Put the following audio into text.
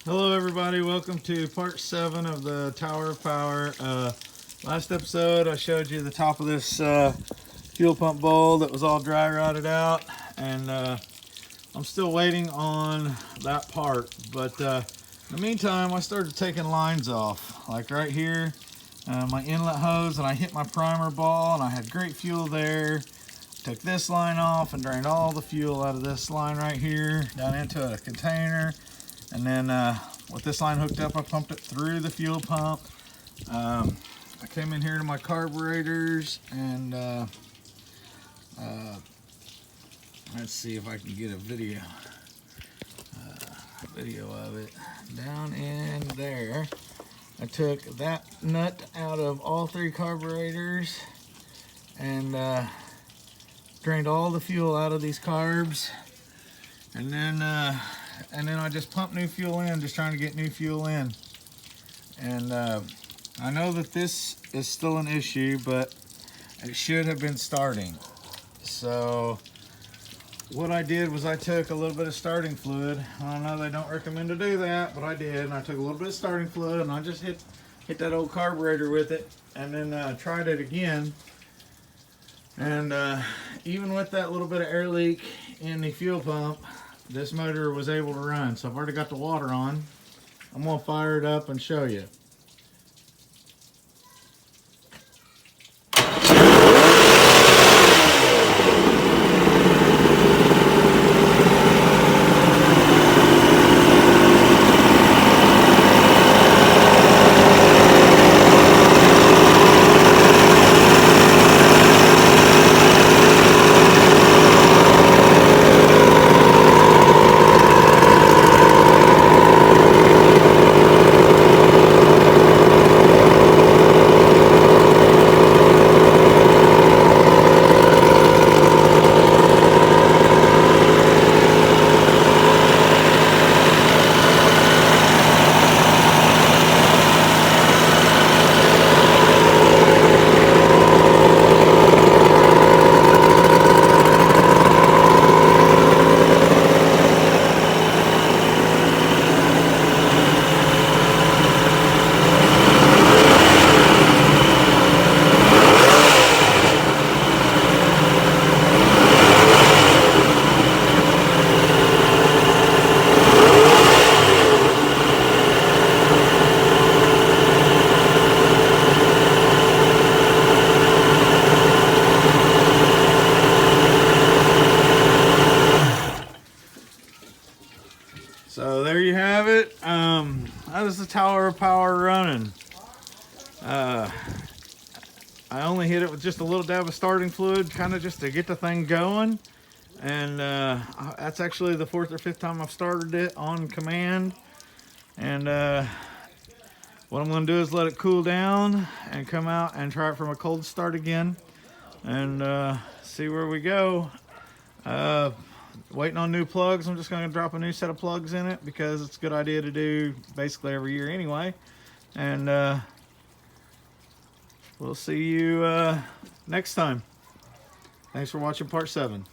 Hello everybody, welcome to part 7 of the Tower of Power. Last episode I showed you the top of this fuel pump bowl that was all dry rotted out, and I'm still waiting on that part, but in the meantime I started taking lines off, like right here, my inlet hose, and I hit my primer ball and I had great fuel there. Took this line off and drained all the fuel out of this line right here down into a container. And then with this line hooked up, I pumped it through the fuel pump. I came in here to my carburetors and let's see if I can get a video of it. Down in there, I took that nut out of all 3 carburetors and drained all the fuel out of these carbs, and then I just pumped new fuel in, just trying to get new fuel in. And I know that this is still an issue, but it should have been starting. So what I did was I took a little bit of starting fluid. I know they don't recommend to do that, but I did. And I took a little bit of starting fluid and I just hit that old carburetor with it, and then tried it again. And even with that little bit of air leak in the fuel pump, this motor was able to run. So I've already got the water on. I'm gonna fire it up and show you. So there you have it. That is the Tower of Power running. I only hit it with just a little dab of starting fluid, kind of just to get the thing going. And that's actually the 4th or 5th time I've started it on command. And what I'm going to do is let it cool down and come out and try it from a cold start again, and see where we go. Waiting on new plugs. I'm just going to drop a new set of plugs in it because it's a good idea to do basically every year anyway. And we'll see you next time. Thanks for watching part 7.